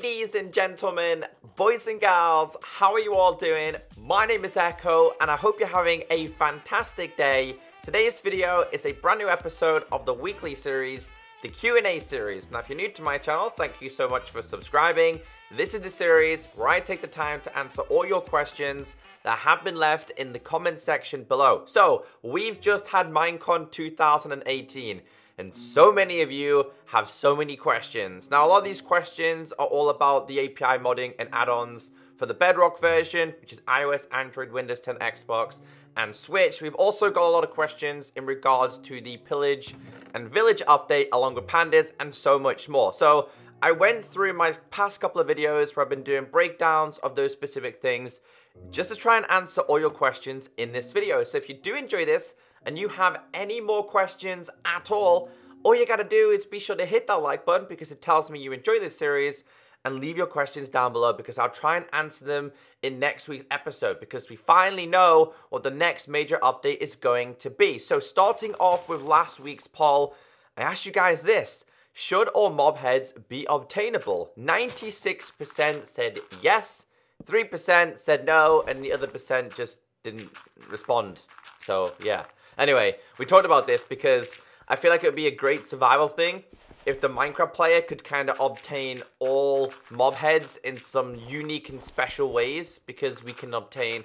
Ladies and gentlemen, boys and girls, how are you all doing? My name is Echo and I hope you're having a fantastic day. Today's video is a brand new episode of the weekly series, the Q&A series. Now if you're new to my channel, thank you so much for subscribing. This is the series where I take the time to answer all your questions that have been left in the comment section below. So we've just had Minecon 2018. And so many of you have so many questions. Now, a lot of these questions are all about the API modding and add-ons for the Bedrock version, which is iOS, Android, Windows 10, Xbox, and Switch. We've also got a lot of questions in regards to the Pillage and Village update, along with Pandas, and so much more. So I went through my past couple of videos where I've been doing breakdowns of those specific things, just to try and answer all your questions in this video. So if you do enjoy this, and you have any more questions at all you gotta do is be sure to hit that like button because it tells me you enjoy this series, and leave your questions down below because I'll try and answer them in next week's episode because we finally know what the next major update is going to be. So starting off with last week's poll, I asked you guys this: should all mob heads be obtainable? 96% said yes, 3% said no, and the other percent just didn't respond. So yeah. Anyway, we talked about this because I feel like it would be a great survival thing if the Minecraft player could kind of obtain all mob heads in some unique and special ways, because we can obtain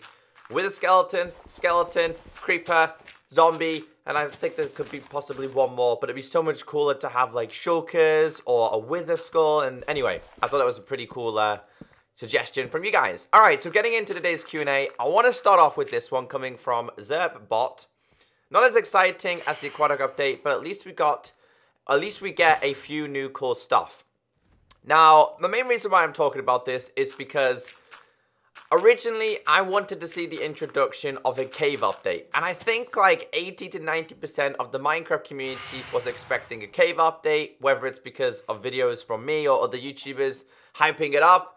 wither skeleton, creeper, zombie, and I think there could be possibly one more, but it'd be so much cooler to have like shulkers or a wither skull. And anyway, I thought that was a pretty cool suggestion from you guys. All right, so getting into today's Q&A, I want to start off with this one coming from ZerpBot. Not as exciting as the aquatic update, but at least we get a few new cool stuff. Now, the main reason why I'm talking about this is because originally I wanted to see the introduction of a cave update, and I think like 80 to 90% of the Minecraft community was expecting a cave update, whether it's because of videos from me or other YouTubers hyping it up.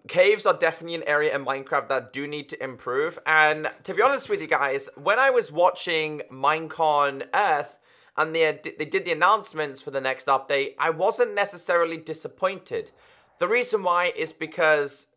Caves are definitely an area in Minecraft that do need to improve, and to be honest with you guys, when I was watching Minecon Earth and they did the announcements for the next update, I wasn't necessarily disappointed. The reason why is because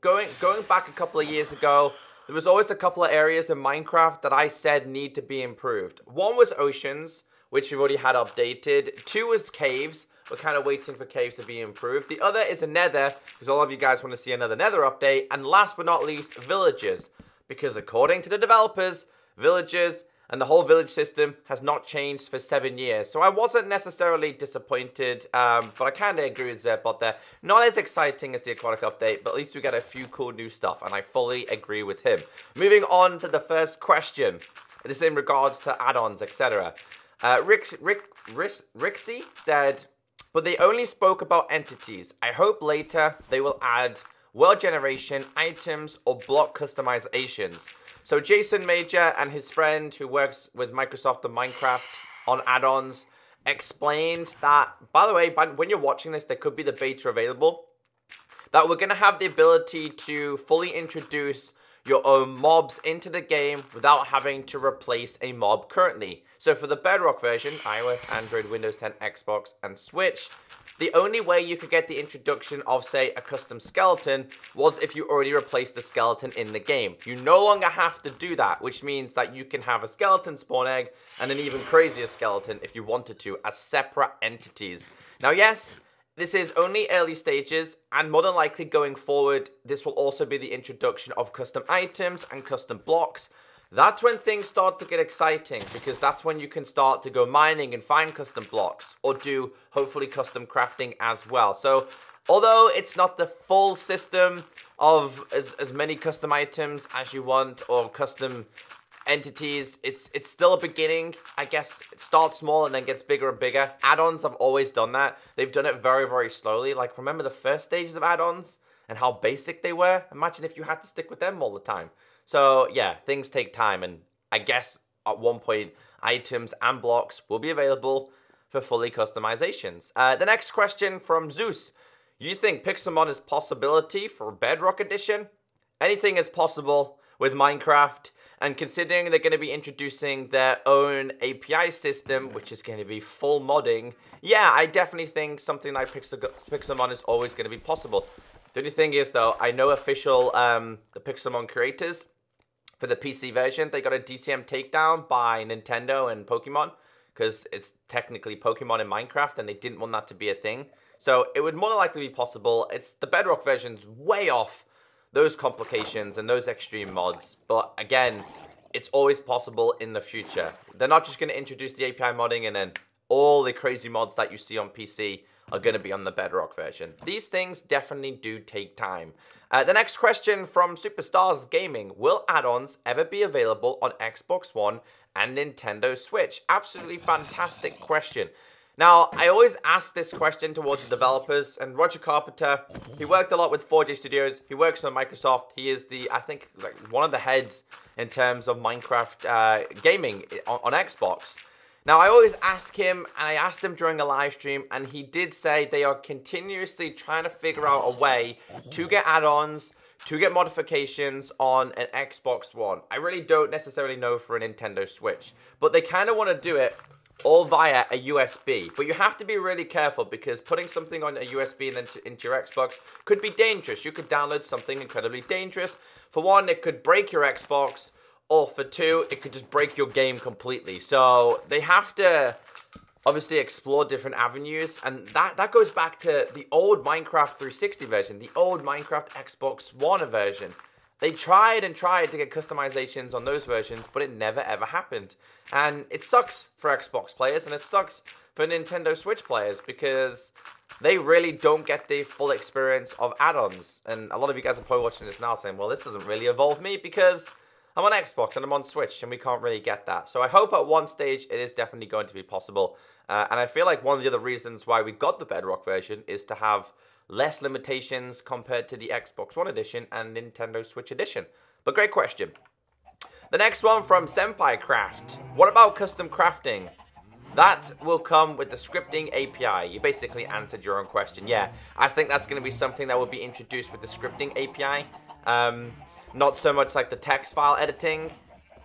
going back a couple of years ago, there was always a couple of areas in Minecraft that I said need to be improved. One was oceans, which we've already had updated. Two was caves. We're kind of waiting for caves to be improved. The other is a nether, because a lot of you guys want to see another nether update. And last but not least, villages. Because according to the developers, villages and the whole village system has not changed for 7 years. So I wasn't necessarily disappointed, but I kind of agree with ZerpBot there. Not as exciting as the aquatic update, but at least we got a few cool new stuff, and I fully agree with him. Moving on to the first question. This is in regards to add-ons, etc. Rixie said, but they only spoke about entities. I hope later they will add world generation, items, or block customizations. So Jason Major and his friend who works with Microsoft and Minecraft on add-ons explained that, by the way, when you're watching this, there could be the beta available, that we're going to have the ability to fully introduce your own mobs into the game without having to replace a mob currently. So for the Bedrock version, iOS, Android, Windows 10, Xbox, and Switch, the only way you could get the introduction of, say, a custom skeleton was if you already replaced the skeleton in the game. You no longer have to do that, which means that you can have a skeleton spawn egg and an even crazier skeleton if you wanted to, as separate entities. Now, yes, this is only early stages, and more than likely going forward, this will also be the introduction of custom items and custom blocks. That's when things start to get exciting, because that's when you can start to go mining and find custom blocks, or do, hopefully, custom crafting as well. So, although it's not the full system of as many custom items as you want, or custom entities, it's still a beginning. I guess it starts small and then gets bigger and bigger. Add-ons have always done that. They've done it very, very slowly. Like, remember the first stages of add-ons and how basic they were? Imagine if you had to stick with them all the time. So yeah, things take time, and I guess at one point items and blocks will be available for fully customizations. The next question from Zeus: you think Pixelmon is possibility for Bedrock Edition? Anything is possible with Minecraft. And considering they're going to be introducing their own API system, which is going to be full modding, yeah, I definitely think something like Pixelmon is always going to be possible. The only thing is, though, I know official, the Pixelmon creators, for the PC version, they got a DCM takedown by Nintendo and Pokemon, because it's technically Pokemon in Minecraft, and they didn't want that to be a thing. So it would more than likely be possible. It's the Bedrock version's way off those complications and those extreme mods. But again, it's always possible in the future. They're not just going to introduce the API modding and then all the crazy mods that you see on PC are going to be on the Bedrock version. These things definitely do take time. The next question from Superstars Gaming. Will add-ons ever be available on Xbox One and Nintendo Switch? Absolutely fantastic question. Now, I always ask this question towards the developers, and Roger Carpenter, he worked a lot with 4J Studios, he works for Microsoft, he is the, I think, like one of the heads in terms of Minecraft gaming on Xbox. Now, I always ask him, and I asked him during a live stream, and he did say they are continuously trying to figure out a way to get add-ons, to get modifications on an Xbox One. I really don't necessarily know for a Nintendo Switch, but they kind of want to do it all via a USB. But you have to be really careful because putting something on a USB and then into your Xbox could be dangerous. You could download something incredibly dangerous. For one, it could break your Xbox, or for two, it could just break your game completely. So they have to obviously explore different avenues, and that goes back to the old Minecraft 360 version, the old Minecraft Xbox One version. They tried and tried to get customizations on those versions, but it never ever happened. And it sucks for Xbox players, and it sucks for Nintendo Switch players, because they really don't get the full experience of add-ons. And a lot of you guys are probably watching this now saying, well, this doesn't really involve me because I'm on Xbox and I'm on Switch, and we can't really get that. So I hope at one stage it is definitely going to be possible. And I feel like one of the other reasons why we got the Bedrock version is to have less limitations compared to the Xbox One edition and Nintendo Switch edition. But great question. The next one from Senpai Craft. What about custom crafting? That will come with the scripting API. You basically answered your own question. Yeah, I think that's going to be something that will be introduced with the scripting API. Not so much like the text file editing.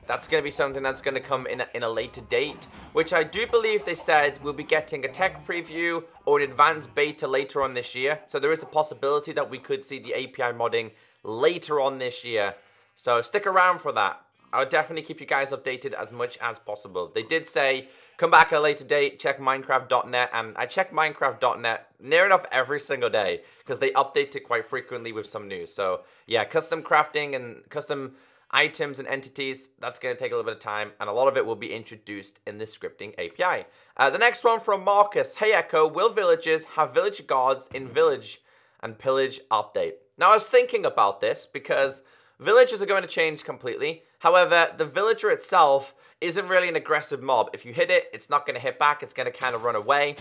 That's going to be something that's going to come in a later date, which I do believe they said we'll be getting a tech preview or an advanced beta later on this year. So there is a possibility that we could see the API modding later on this year. So stick around for that. I'll definitely keep you guys updated as much as possible. They did say, come back at a later date, check Minecraft.net, and I check Minecraft.net near enough every single day because they update it quite frequently with some news. So yeah, custom crafting and custom items and entities, that's going to take a little bit of time, and a lot of it will be introduced in this scripting API. The next one from Marcus. Hey Echo, will villagers have villager guards in Village and Pillage update? Now I was thinking about this because villagers are going to change completely. However, the villager itself isn't really an aggressive mob. If you hit it, it's not going to hit back. It's going to kind of run away.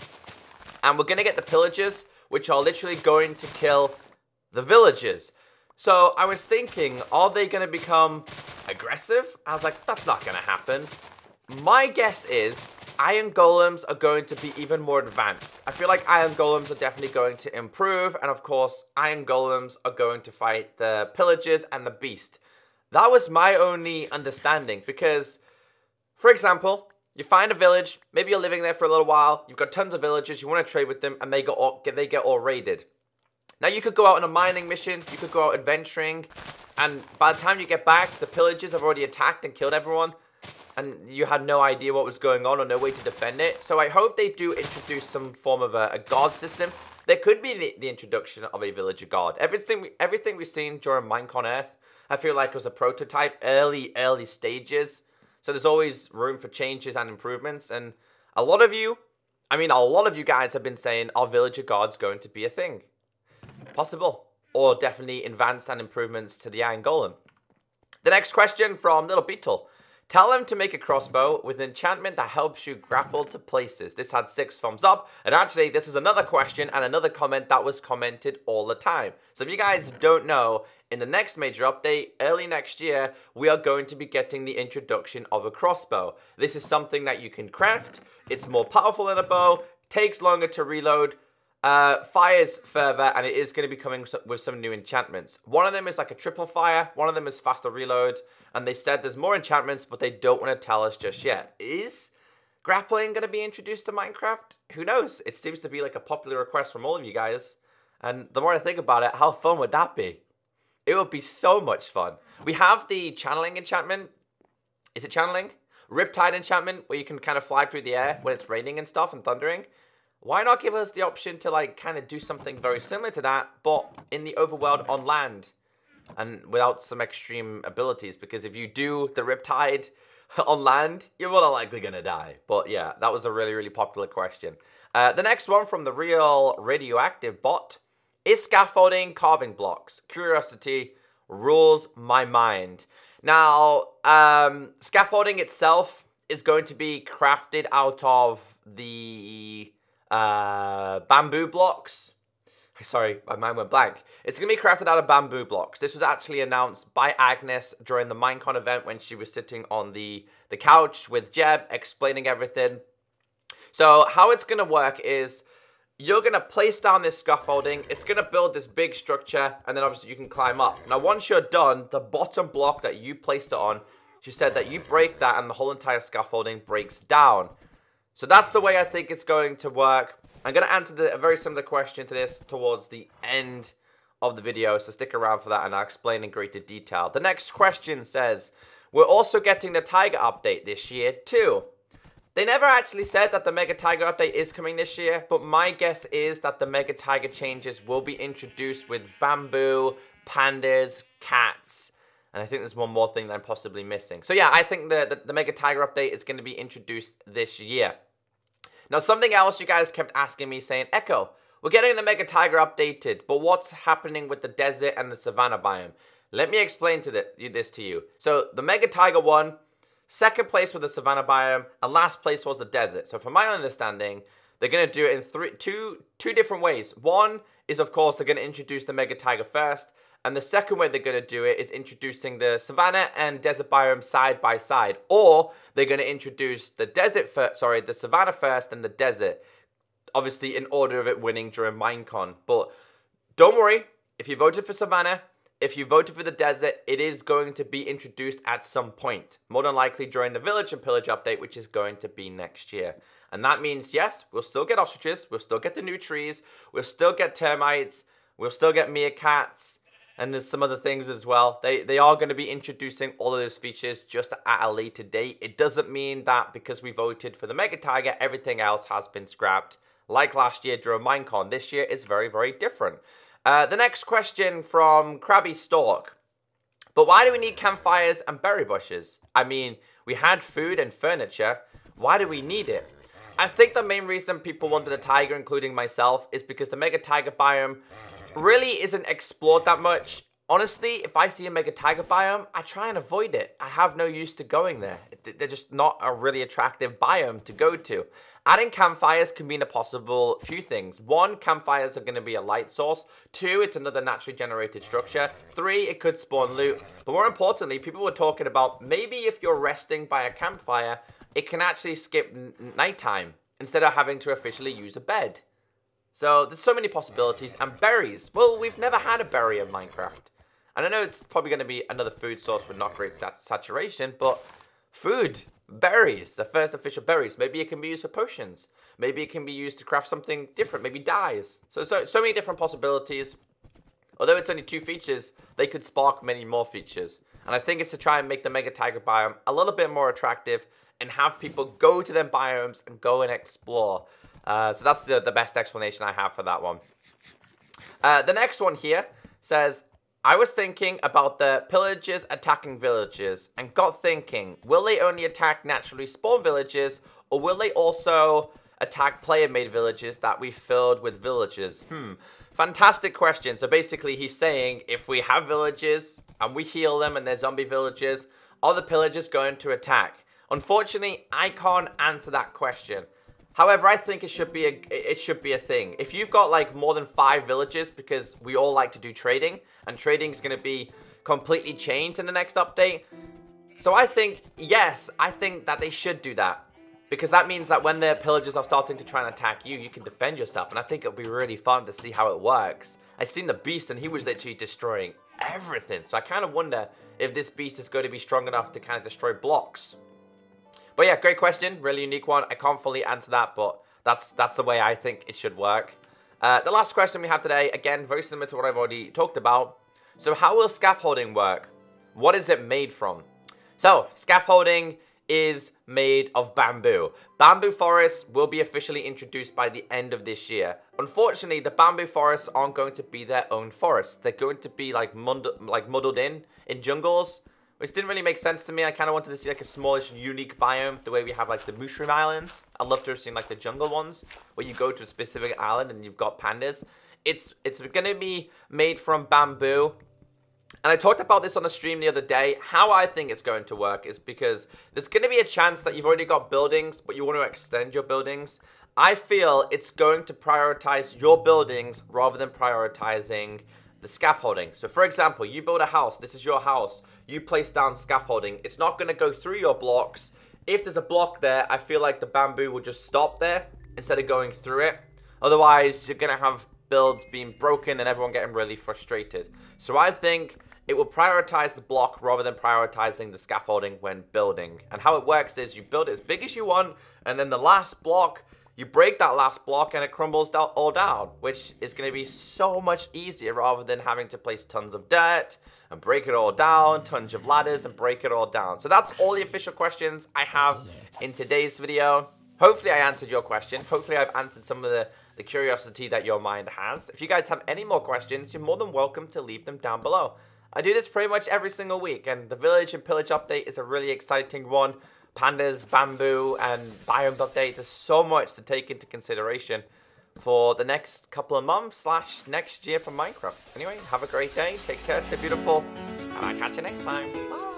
And we're going to get the pillagers, which are literally going to kill the villagers. So I was thinking, are they going to become aggressive? I was like, that's not going to happen. My guess is iron golems are going to be even more advanced. I feel like iron golems are definitely going to improve. And of course, iron golems are going to fight the pillagers and the beast. That was my only understanding because, for example, you find a village, maybe you're living there for a little while, you've got tons of villagers, you want to trade with them, and they get all raided. Now, you could go out on a mining mission, you could go out adventuring, and by the time you get back, the pillagers have already attacked and killed everyone, and you had no idea what was going on or no way to defend it. So I hope they do introduce some form of a guard system. There could be the introduction of a villager guard. Everything we've seen during Minecon Earth, I feel like it was a prototype, early stages. So there's always room for changes and improvements, and a lot of you guys have been saying, are villager guards going to be a thing? Possible, or definitely advanced and improvements to the iron golem. The next question from Little Beetle. Tell them to make a crossbow with enchantment that helps you grapple to places. This had 6 thumbs up, and actually this is another question and another comment that was commented all the time. So if you guys don't know, in the next major update, early next year, we are going to be getting the introduction of a crossbow. This is something that you can craft, it's more powerful than a bow, takes longer to reload, fires further, and it is going to be coming with some new enchantments. One of them is like a triple fire, one of them is faster reload, and they said there's more enchantments, but they don't want to tell us just yet. Is grappling going to be introduced to Minecraft? Who knows? It seems to be like a popular request from all of you guys, and the more I think about it, how fun would that be? It would be so much fun. We have the channeling enchantment. Is it channeling? Riptide enchantment, where you can kind of fly through the air when it's raining and stuff and thundering. Why not give us the option to like kind of do something very similar to that, but in the overworld on land and without some extreme abilities? Because if you do the Riptide on land, you're more than likely going to die. But yeah, that was a really, really popular question. The next one from the Real Radioactive bot is scaffolding carving blocks. Curiosity rules my mind. Now, scaffolding itself is going to be crafted out of the bamboo blocks. Sorry, my mind went blank. It's going to be crafted out of bamboo blocks. This was actually announced by Agnes during the Minecon event when she was sitting on the couch with Jeb explaining everything. So how it's going to work is you're going to place down this scaffolding. It's going to build this big structure, and then obviously you can climb up. Now, once you're done, the bottom block that you placed it on, she said that you break that and the whole entire scaffolding breaks down. So that's the way I think it's going to work. I'm going to answer a very similar question to this towards the end of the video, so stick around for that and I'll explain in greater detail. The next question says, we're also getting the Tiger update this year too. They never actually said that the Mega Tiger update is coming this year, but my guess is that the Mega Tiger changes will be introduced with bamboo, pandas, cats, and I think there's one more thing that I'm possibly missing. So yeah, I think the Mega Tiger update is going to be introduced this year. Now, something else you guys kept asking me, saying, Echo, we're getting the Mega Tiger updated, but what's happening with the desert and the Savanna biome? Let me explain this to you. So the Mega Tiger won, second place was the Savanna biome, and last place was the desert. So from my understanding, they're going to do it in two different ways. One is, of course, they're going to introduce the Mega Tiger first, and the second way they're going to do it is introducing the Savanna and desert biome side by side. Or they're going to introduce the the Savanna first and the desert. Obviously, in order of it winning during Minecon. But don't worry, if you voted for Savanna, if you voted for the desert, it is going to be introduced at some point. More than likely during the Village and Pillage update, which is going to be next year. And that means, yes, we'll still get ostriches, we'll still get the new trees, we'll still get termites, we'll still get meerkats, and there's some other things as well. They are going to be introducing all of those features just at a later date. It doesn't mean that because we voted for the Mega Tiger, everything else has been scrapped. Like last year during Minecon, this year is very, very different. The next question from Krabby Stork. But why do we need campfires and berry bushes? I mean, we had food and furniture. Why do we need it? I think the main reason people wanted a tiger, including myself, is because the Mega Tiger biome really isn't explored that much. Honestly, if I see a Mega Tiger biome, I try and avoid it. I have no use to going there. They're just not a really attractive biome to go to. Adding campfires can mean a possible few things. One, campfires are going to be a light source. Two, it's another naturally generated structure. Three, it could spawn loot. But more importantly, people were talking about maybe if you're resting by a campfire, it can actually skip nighttime instead of having to officially use a bed. So there's so many possibilities. And berries. Well, we've never had a berry in Minecraft. And I know it's probably going to be another food source with not great saturation, but food, berries, the first official berries. Maybe it can be used for potions. Maybe it can be used to craft something different, maybe dyes. So many different possibilities. Although it's only 2 features, they could spark many more features. And I think it's to try and make the Mega Tiger biome a little bit more attractive and have people go to them biomes and go and explore. So that's the best explanation I have for that one. The next one here says, I was thinking about the pillagers attacking villages and got thinking, will they only attack naturally spawned villages or will they also attack player-made villages that we filled with villagers? Fantastic question. So basically he's saying if we have villages and we heal them and they're zombie villages, are the pillagers going to attack? Unfortunately, I can't answer that question. However, I think it should be a thing. If you've got like more than 5 villages, because we all like to do trading, and trading is going to be completely changed in the next update. So I think, yes, I think that they should do that. Because that means that when the pillagers are starting to try and attack you, you can defend yourself. And I think it'll be really fun to see how it works. I seen the beast and he was literally destroying everything. So I kind of wonder if this beast is going to be strong enough to kind of destroy blocks. But yeah, great question. Really unique one. I can't fully answer that, but that's the way I think it should work. The last question we have today, again, very similar to what I've already talked about. So how will scaffolding work? What is it made from? So scaffolding is made of bamboo. Bamboo forests will be officially introduced by the end of this year. Unfortunately, the bamboo forests aren't going to be their own forests. They're going to be like muddled in jungles, which didn't really make sense to me. I kind of wanted to see like a smallish, unique biome, the way we have like the mushroom islands. I'd love to have seen like the jungle ones, where you go to a specific island and you've got pandas. It's going to be made from bamboo. And I talked about this on the stream the other day. How I think it's going to work is because there's going to be a chance that you've already got buildings, but you want to extend your buildings. I feel it's going to prioritize your buildings rather than prioritizing the scaffolding. So for example, you build a house. This is your house. You place down scaffolding. It's not going to go through your blocks. If there's a block there, I feel like the bamboo will just stop there instead of going through it. Otherwise, you're going to have builds being broken and everyone getting really frustrated. So I think it will prioritize the block rather than prioritizing the scaffolding when building. And how it works is you build it as big as you want, and then the last block, you break that last block and it crumbles all down, which is going to be so much easier rather than having to place tons of dirt and break it all down, tons of ladders and break it all down. So that's all the official questions I have in today's video. Hopefully I answered your question. Hopefully I've answered some of the curiosity that your mind has. If you guys have any more questions, you're more than welcome to leave them down below. I do this pretty much every single week, and the village and pillage update is a really exciting one. Pandas, bamboo, and biome update. There's so much to take into consideration for the next couple of months / next year for Minecraft. Anyway, have a great day. Take care. Stay beautiful. And I'll catch you next time. Bye.